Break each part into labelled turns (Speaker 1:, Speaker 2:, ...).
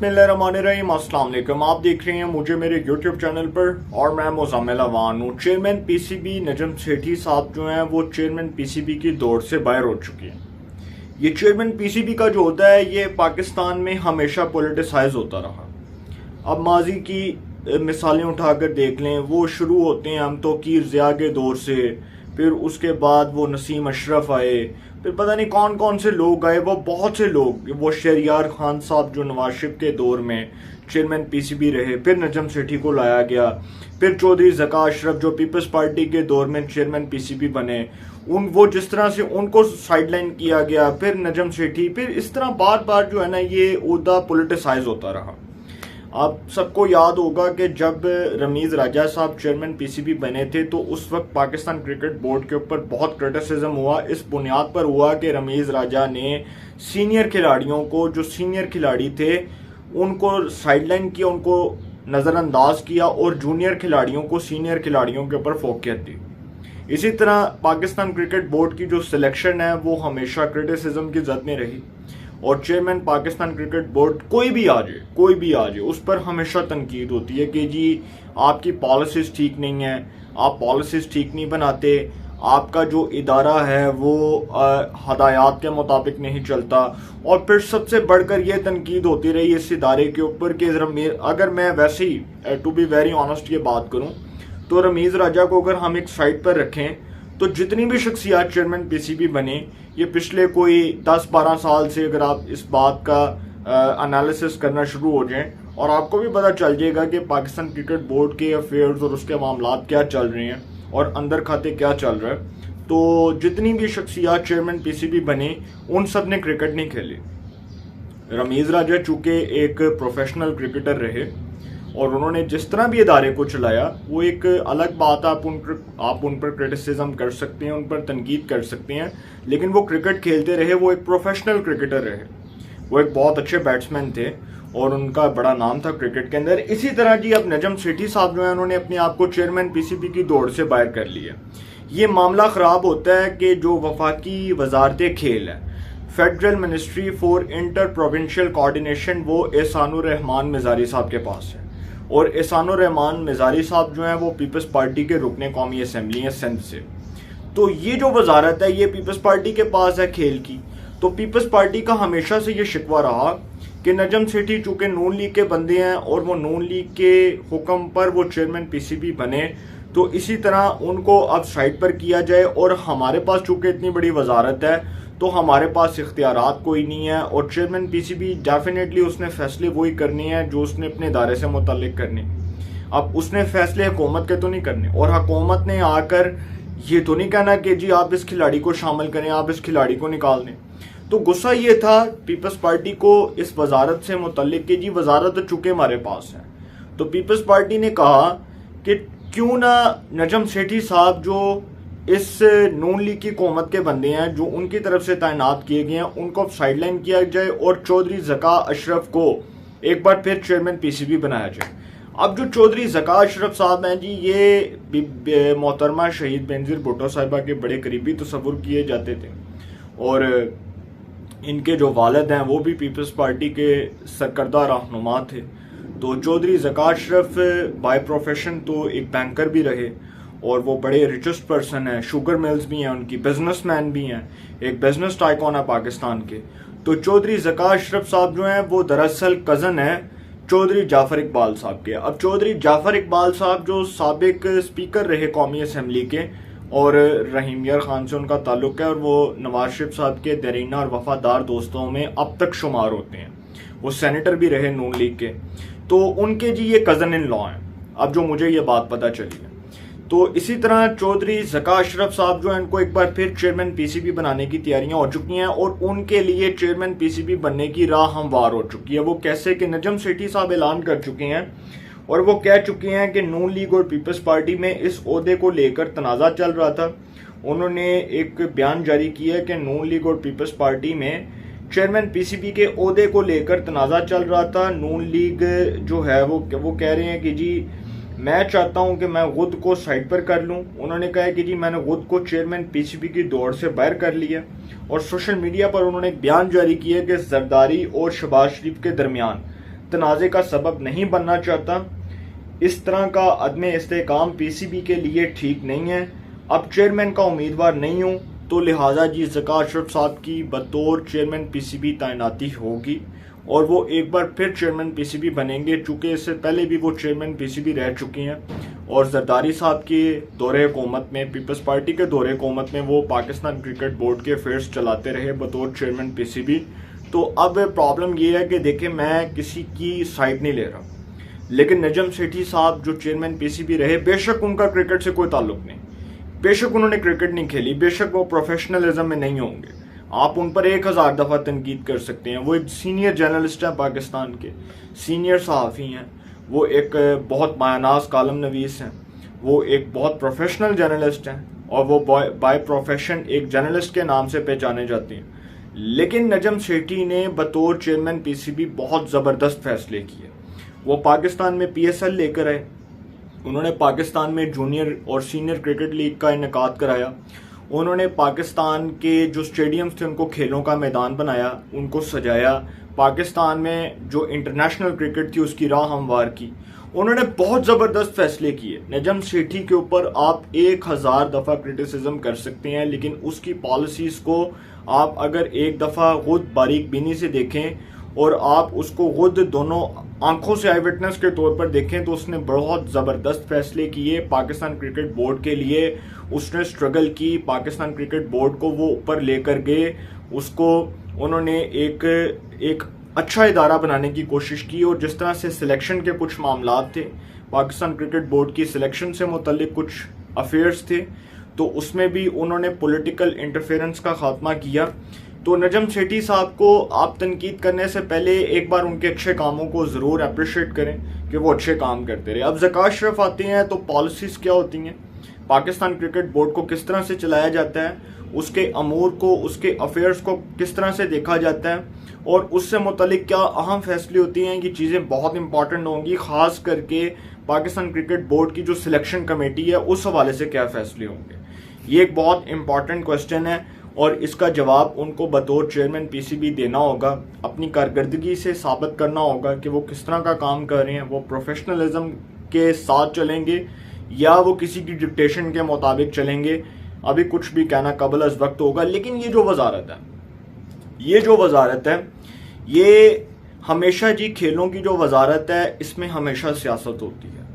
Speaker 1: बिस्मिल्लाहिर्रहमानिर्रहीम। अस्सलाम वालेकुम। आप देख रहे हैं मुझे मेरे यूट्यूब चैनल पर और मैं मुज़म्मिल अवान हूँ। चेयरमैन पीसीबी नजम सेठी साहब जो हैं वो चेयरमैन पीसीबी की दौड़ से बाहर हो चुके हैं। ये चेयरमैन पीसीबी का जो होता है ये पाकिस्तान में हमेशा पोलिटिसाइज होता रहा। अब माजी की मिसालें उठाकर देख लें, वो शुरू होते हैं हम तौकीर ज़िया के दौर से, फिर उसके बाद वो नसीम अशरफ आए, फिर पता नहीं कौन कौन से लोग आए, वो बहुत से लोग, वो शहरियार खान साहब जो नवाज शरीफ के दौर में चेयरमैन पीसीबी रहे, फिर नजम सेठी को लाया गया, फिर चौधरी ज़का अशरफ जो पीपल्स पार्टी के दौर में चेयरमैन पीसीबी बने, वो जिस तरह से उनको साइडलाइन किया गया, फिर नजम सेठी, फिर इस तरह बार बार जो है ना ये ओहदा पोलिटिसाइज होता रहा। आप सबको याद होगा कि जब रमीज़ राजा साहब चेयरमैन पीसीबी बने थे तो उस वक्त पाकिस्तान क्रिकेट बोर्ड के ऊपर बहुत क्रिटिसिज्म हुआ। इस बुनियाद पर हुआ कि रमीज़ राजा ने सीनियर खिलाड़ियों को, जो सीनियर खिलाड़ी थे उनको साइडलाइन किया, उनको नज़रअंदाज किया और जूनियर खिलाड़ियों को सीनियर खिलाड़ियों के ऊपर फोकियत दी। इसी तरह पाकिस्तान क्रिकेट बोर्ड की जो सिलेक्शन है वो हमेशा क्रिटिसिज्म की जद में रही और चेयरमैन पाकिस्तान क्रिकेट बोर्ड कोई भी आ जाए उस पर हमेशा तनकीद होती है कि जी आपकी पॉलिसीज ठीक नहीं है, आप पॉलिसीज ठीक नहीं बनाते, आपका जो इदारा है वो हदायत के मुताबिक नहीं चलता। और फिर सबसे बढ़कर यह तनकीद होती रही इस इदारे के ऊपर कि अगर मैं वैसे ही टू बी वेरी ऑनेस्ट ये बात करूं तो रमीज़ राजा को अगर हम एक साइड पर रखें तो जितनी भी शख्सियात चेयरमैन पीसीबी बने ये पिछले कोई 10-12 साल से, अगर आप इस बात का एनालिसिस करना शुरू हो जाएं और आपको भी पता चल जाएगा कि पाकिस्तान क्रिकेट बोर्ड के अफेयर्स और उसके मामलात क्या चल रहे हैं और अंदर खाते क्या चल रहा है, तो जितनी भी शख्सियात चेयरमैन पीसीबी बने उन सब ने क्रिकेट नहीं खेली। रमीज़ राजा चूँकि एक प्रोफेशनल क्रिकेटर रहे और उन्होंने जिस तरह भी इदारे को चलाया वो एक अलग बात है, आप उन पर क्रिटिसिज्म कर सकते हैं, उन पर तनकीद कर सकते हैं, लेकिन वो क्रिकेट खेलते रहे, वो एक प्रोफेशनल क्रिकेटर रहे, वो एक बहुत अच्छे बैट्समैन थे और उनका बड़ा नाम था क्रिकेट के अंदर। इसी तरह जी अब नजम सेठी साहब जो है उन्होंने अपने आप को चेयरमैन पीसीबी की दौड़ से बाहर कर लिया। ये मामला ख़राब होता है कि जो वफाकी वजारत खेल है, federal ministry for inter provincial coordination, वो एहसानुर रहमान मिजारी साहब के पास है और एहसानुर रहमान मिजारी साहब जो हैं वो पीपल्स पार्टी के रुकने कौमी असम्बली हैं सिंध से। तो ये जो वजारत है ये पीपल्स पार्टी के पास है खेल की। तो पीपल्स पार्टी का हमेशा से ये शिकवा रहा कि नजम सेठी चूँकि नून लीग के बंदे हैं और वो नून लीग के हुक्म पर वो चेयरमैन पीसीबी बने, तो इसी तरह उनको अब साइड पर किया जाए और हमारे पास चूँकि इतनी बड़ी वजारत है तो हमारे पास इख्तियारात कोई नहीं है और चेयरमैन पीसीबी डेफिनेटली उसने फैसले वही करने हैं जो उसने अपने इदारे से मुताल्लिक करने। अब उसने फैसले हुकूमत के तो नहीं करने और हुकूमत ने आकर ये तो नहीं कहना कि जी आप इस खिलाड़ी को शामिल करें, आप इस खिलाड़ी को निकाल दें। तो गुस्सा ये था पीपल्स पार्टी को इस वजारत से मुताल्लिक कि जी वजारत चूँकि हमारे पास है, तो पीपल्स पार्टी ने कहा कि क्यों ना नजम सेठी साहब जो इस नून लीग की हुकूमत के बंदे हैं, जो उनकी तरफ से तैनात किए गए हैं, उनको साइडलाइन किया जाए और चौधरी ज़का अशरफ को एक बार फिर चेयरमैन पीसीबी बनाया जाए। अब जो चौधरी ज़का अशरफ साहब हैं जी ये मोहतरमा शहीद बेनज़ीर भुट्टो साहिबा के बड़े करीबी तस्वुर किए जाते थे और इनके जो वालिद हैं वो भी पीपल्स पार्टी के सरकर्दा रहनुमा थे। तो चौधरी ज़का अशरफ बाय प्रोफेशन तो एक बैंकर भी रहे और वो बड़े रिचेस्ट पर्सन है, शुगर मिल्स भी हैं उनकी, बिजनेसमैन भी हैं, एक बिजनेस टाइकॉन है पाकिस्तान के। तो चौधरी ज़का अशरफ साहब जो हैं वो दरअसल कज़न है चौधरी जाफ़र इकबाल साहब के। अब चौधरी जाफ़र इकबाल साहब जो साबिक स्पीकर रहे कौमी असम्बली के और रहीम यार खान से उनका ताल्लुक है और वो नवाज शरीफ साहब के दरीना और वफादार दोस्तों में अब तक शुमार होते हैं, वो सेनेटर भी रहे नून लीग के। तो उनके जी ये कज़न इन लॉ हैं, अब जो मुझे ये बात पता चली है। तो इसी तरह चौधरी ज़का अशरफ साहब जो है इनको एक बार फिर चेयरमैन पीसीबी बनाने की तैयारियां हो चुकी हैं और उनके लिए चेयरमैन पीसीबी बनने की राह हमवार हो चुकी है। वो कैसे कि नजम सेठी साहब ऐलान कर चुके हैं और वो कह चुके हैं कि नून लीग और पीपल्स पार्टी में इस ओहदे को लेकर तनाज़ा चल रहा था। उन्होंने एक बयान जारी किया है कि नून लीग और पीपल्स पार्टी में चेयरमैन पीसीबी के ओहदे को लेकर तनाज़ा चल रहा था। नून लीग जो है वो कह रहे हैं कि जी मैं चाहता हूं कि मैं गुद को साइड पर कर लूं। उन्होंने कहा कि जी मैंने गुद को चेयरमैन पीसीबी की दौड़ से बाहर कर लिया और सोशल मीडिया पर उन्होंने एक बयान जारी किया कि जरदारी और शहबाज शरीफ के दरमियान तनाज़े का सबब नहीं बनना चाहता। इस तरह का अदम इस्तेहकाम पीसीबी के लिए ठीक नहीं है। अब चेयरमैन का उम्मीदवार नहीं हूँ, तो लिहाजा जी ज़का अशरफ साहब की बतौर चेयरमैन पीसीबी तैनाती होगी और वो एक बार फिर चेयरमैन पीसीबी बनेंगे, चूँकि इससे पहले भी वो चेयरमैन पीसीबी रह चुके हैं। और जरदारी साहब के दौरे हुकूमत में, पीपल्स पार्टी के दौरे हुकूमत में वो पाकिस्तान क्रिकेट बोर्ड के अफेयर्स चलाते रहे बतौर चेयरमैन पीसीबी। तो अब प्रॉब्लम ये है कि देखिए, मैं किसी की साइड नहीं ले रहा, लेकिन नजम सेठी साहब जो चेयरमैन पीसीबी रहे, बेशक उनका क्रिकेट से कोई ताल्लुक नहीं, बेशक उन्होंने क्रिकेट नहीं खेली, बेशक वो प्रोफेशनलिज्म में नहीं होंगे, आप उन पर 1000 दफ़ा तनकीद कर सकते हैं। वो एक सीनियर जर्नलिस्ट हैं, पाकिस्तान के सीनियर सहाफ़ी हैं, वो एक बहुत मायनाज कालम नवीस हैं, वो एक बहुत प्रोफेशनल जर्नलिस्ट हैं और वो बाय प्रोफेशन एक जर्नलिस्ट के नाम से पहचाने जाते हैं। लेकिन नजम सेठी ने बतौर चेयरमैन पीसीबी बहुत ज़बरदस्त फैसले किए। वो पाकिस्तान में पीएसएल लेकर आए, उन्होंने पाकिस्तान में जूनियर और सीनियर क्रिकेट लीग का इनेकाद कराया, उन्होंने पाकिस्तान के जो स्टेडियम्स थे उनको खेलों का मैदान बनाया, उनको सजाया, पाकिस्तान में जो इंटरनेशनल क्रिकेट थी उसकी राह हमवार की। उन्होंने बहुत ज़बरदस्त फैसले किए। नजम सेठी के ऊपर आप 1000 दफ़ा क्रिटिसिज्म कर सकते हैं, लेकिन उसकी पॉलिसीज़ को आप अगर एक दफ़ा खुद बारीक बीनी से देखें और आप उसको खुद दोनों आंखों से आई विटनेस के तौर पर देखें, तो उसने बहुत ज़बरदस्त फैसले किए पाकिस्तान क्रिकेट बोर्ड के लिए। उसने स्ट्रगल की, पाकिस्तान क्रिकेट बोर्ड को वो ऊपर लेकर गए, उसको उन्होंने एक अच्छा इदारा बनाने की कोशिश की। और जिस तरह से सिलेक्शन के कुछ मामला थे, पाकिस्तान क्रिकेट बोर्ड की सिलेक्शन से मुतल्लिक कुछ अफेयर्स थे, तो उसमें भी उन्होंने पॉलिटिकल इंटरफेरेंस का खात्मा किया। तो नजम सेठी साहब को आप तनकीद करने से पहले एक बार उनके अच्छे कामों को ज़रूर अप्रिशिएट करें कि वो अच्छे काम करते रहे। अब ज़का अशरफ आते हैं, तो पॉलिसीज़ क्या होती हैं, पाकिस्तान क्रिकेट बोर्ड को किस तरह से चलाया जाता है, उसके अमूर को, उसके अफेयर्स को किस तरह से देखा जाता है और उससे मुतल्लिक क्या अहम फैसले होती हैं, ये चीज़ें बहुत इंपॉर्टेंट होंगी। ख़ास करके पाकिस्तान क्रिकेट बोर्ड की जो सिलेक्शन कमेटी है उस हवाले से क्या फैसले होंगे, ये एक बहुत इंपॉर्टेंट क्वेश्चन है और इसका जवाब उनको बतौर चेयरमैन पीसीबी देना होगा। अपनी कारकर्दगी से साबित करना होगा कि वो किस तरह का काम कर रहे हैं, वो प्रोफेशनलिज्म के साथ चलेंगे या वो किसी की डिक्टेशन के मुताबिक चलेंगे। अभी कुछ भी कहना कबल अज़ वक्त होगा, लेकिन ये जो वजारत है ये हमेशा जी, खेलों की जो वजारत है इसमें हमेशा सियासत होती है।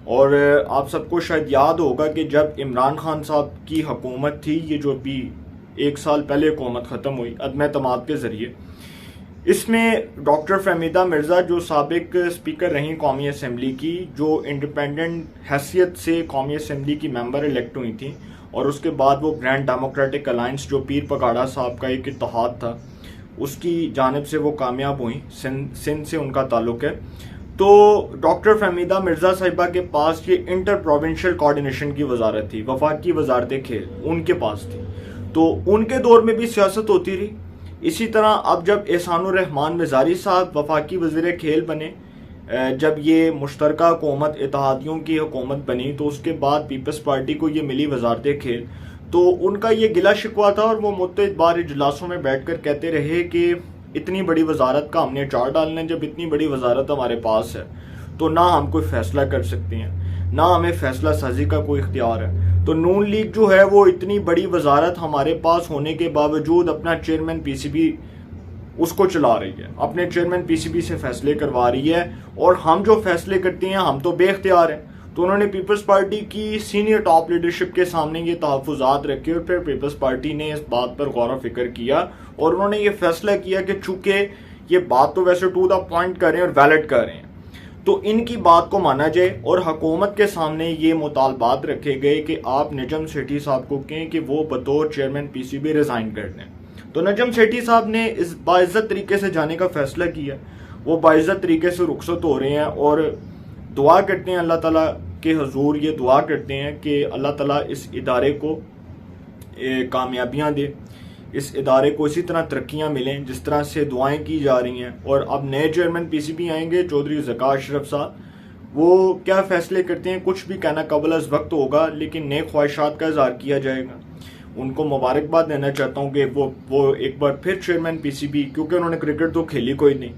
Speaker 1: और आप सबको शायद याद होगा कि जब इमरान खान साहब की हुकूमत थी, ये जो अभी 1 साल पहले हुकूमत ख़त्म हुई अदम एतमाद के ज़रिए, इसमें डॉक्टर फहमीदा मिर्ज़ा जो साबिक स्पीकर रहीं कौमी असम्बली की, जो इंडिपेंडेंट हैसियत से कौमी असम्बली की मेंबर इलेक्ट हुई थी और उसके बाद वो ग्रैंड डेमोक्रेटिक अलायंस जो पीर पगाड़ा साहब का एक इत्तेहाद था उसकी जानिब से वो कामयाब हुई, सिंध से उनका ताल्लुक है। तो डॉक्टर फहमीदा मिर्ज़ा साहिबा के पास ये इंटर प्रोविंशियल कोऑर्डिनेशन की वजारत थी, वफाकी वजारत खेल उनके पास थी, तो उनके दौर में भी सियासत होती रही। इसी तरह अब जब एहसानुर रहमान मिज़ारी साहब वफाकी वज़ीर खेल बने, जब ये मुश्तरका हुकूमत इत्तेहादियों की हुकूमत बनी, तो उसके बाद पीपल्स पार्टी को ये मिली वजारत खेल, तो उनका ये गिला शिकवा था और वो मुतअद्दिद बार इजलासों में बैठ कर कहते रहे कि इतनी बड़ी वजारत का हमने चार डालना है, जब इतनी बड़ी वजारत हमारे पास है तो ना हम कोई फैसला कर सकते हैं, ना हमें फैसला साजी का कोई इख्तियार है। तो नून लीग जो है वो इतनी बड़ी वजारत हमारे पास होने के बावजूद अपना चेयरमैन पीसीबी उसको चला रही है, अपने चेयरमैन पीसीबी से फैसले करवा रही है और हम जो फैसले करते हैं हम तो बेख्तियार हैं। तो उन्होंने पीपल्स पार्टी की सीनियर टॉप लीडरशिप के सामने ये तहफ़्फ़ुज़ात रखे और फिर पीपल्स पार्टी ने इस बात पर गौर फिक्र किया और उन्होंने ये फैसला किया कि चूंकि ये बात तो वैसे टू द पॉइंट कर रहे हैं और वैलिड कर रहे हैं, तो इनकी बात को माना जाए और हुकूमत के सामने ये मुतालबात रखे गए कि आप नजम सेठी साहब को कहें कि वो बतौर चेयरमैन पीसीबी रिज़ाइन कर दें। तो नजम सेठी साहब ने इस बाइज़्ज़त तरीके से जाने का फैसला किया, वो बाइज़्ज़त तरीके से रुखसत हो रहे हैं और दुआ करते हैं अल्लाह ताला के हुजूर, ये दुआ करते हैं कि अल्लाह ताला इस इदारे को कामयाबियाँ दे, इस इदारे को इसी तरह तरक्कियाँ मिलें जिस तरह से दुआएं की जा रही हैं। और अब नए चेयरमैन पीसीबी आएंगे चौधरी ज़का अशरफ साहब, वो क्या फ़ैसले करते हैं कुछ भी कहना कबल अज़ वक्त होगा, लेकिन नए ख्वाहिशात का इज़हार किया जाएगा। उनको मुबारकबाद देना चाहता हूँ कि वो एक बार फिर चेयरमैन पीसीबी, क्योंकि उन्होंने क्रिकेट तो खेली कोई नहीं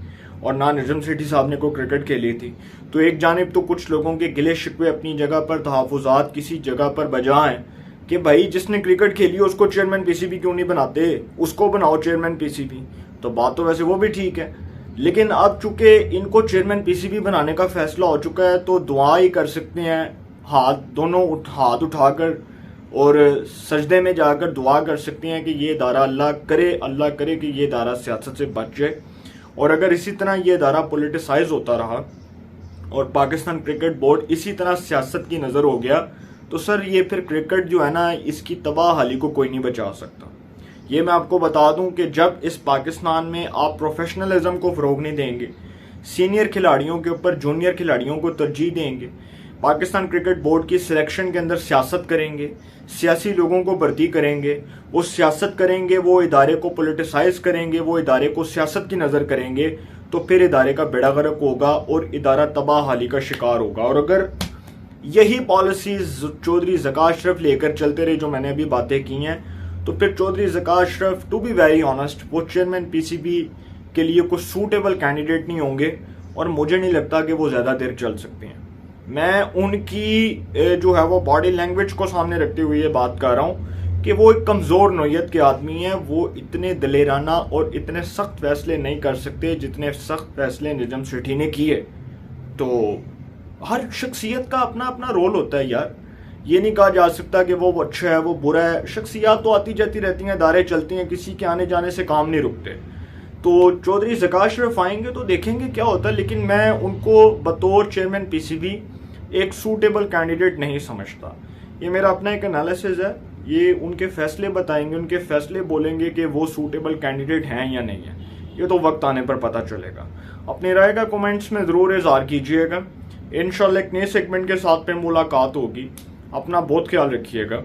Speaker 1: और ना नजम सेठी साहब ने कोई क्रिकेट खेली थी। तो एक जानिब तो कुछ लोगों के गिले शिकवे अपनी जगह पर, तहफ़्फ़ुज़ात किसी जगह पर बजा हैं कि भाई जिसने क्रिकेट खेली उसको चेयरमैन पीसीबी क्यों नहीं बनाते, उसको बनाओ चेयरमैन पीसीबी। तो बात तो वैसे वो भी ठीक है, लेकिन अब चूंकि इनको चेयरमैन पीसीबी बनाने का फैसला हो चुका है तो दुआ ही कर सकते हैं, हाथ उठाकर और सजदे में जाकर दुआ कर सकते हैं कि ये इदारा अल्लाह करे कि ये इदारा सियासत से बच जाए। और अगर इसी तरह ये इदारा पोलिटिसाइज होता रहा और पाकिस्तान क्रिकेट बोर्ड इसी तरह सियासत की नज़र हो गया तो सर ये फिर क्रिकेट जो है ना, इसकी तबाहाली को कोई नहीं बचा सकता। ये मैं आपको बता दूं कि जब इस पाकिस्तान में आप प्रोफेशनलिज्म को फ़रोग नहीं देंगे, सीनियर खिलाड़ियों के ऊपर जूनियर खिलाड़ियों को तरजीह देंगे, पाकिस्तान क्रिकेट बोर्ड की सिलेक्शन के अंदर सियासत करेंगे, सियासी लोगों को भर्ती करेंगे, वो सियासत करेंगे, वो इदारे को पोलिटिसाइज करेंगे, वो इदारे को सियासत की नज़र करेंगे, तो फिर इदारे का बेड़ा गर्क होगा और इदारा तबाहाली का शिकार होगा। और अगर यही पॉलिसीज चौधरी ज़का अशरफ लेकर चलते रहे जो मैंने अभी बातें की हैं, तो फिर Chaudhry Zaka Ashraf, to be very honest, वो चेयरमैन पीसीबी के लिए कुछ सूटेबल कैंडिडेट नहीं होंगे और मुझे नहीं लगता कि वो ज़्यादा देर चल सकते हैं। मैं उनकी जो है वो बॉडी लैंग्वेज को सामने रखते हुए ये बात कर रहा हूँ कि वो एक कमज़ोर नौयत के आदमी हैं, वो इतने दलेराना और इतने सख्त फैसले नहीं कर सकते जितने सख्त फैसले नजम सेठी ने किए। तो हर शख्सियत का अपना अपना रोल होता है यार, ये नहीं कहा जा सकता कि वो अच्छा है वो बुरा है। शख्सियात तो आती जाती रहती हैं, दायरे चलती हैं, किसी के आने जाने से काम नहीं रुकते। तो चौधरी ज़का अशरफ आएंगे तो देखेंगे क्या होता है, लेकिन मैं उनको बतौर चेयरमैन पीसीबी एक सूटेबल कैंडिडेट नहीं समझता। ये मेरा अपना एक एनालिसिस है, ये उनके फैसले बताएंगे, उनके फैसले बोलेंगे कि वो सूटेबल कैंडिडेट हैं या नहीं है, ये तो वक्त आने पर पता चलेगा। अपनी राय का कमेंट्स में ज़रूर इज़हार कीजिएगा। इंशाल्लाह एक नए सेगमेंट के साथ पे मुलाकात होगी। अपना बहुत ख्याल रखिएगा।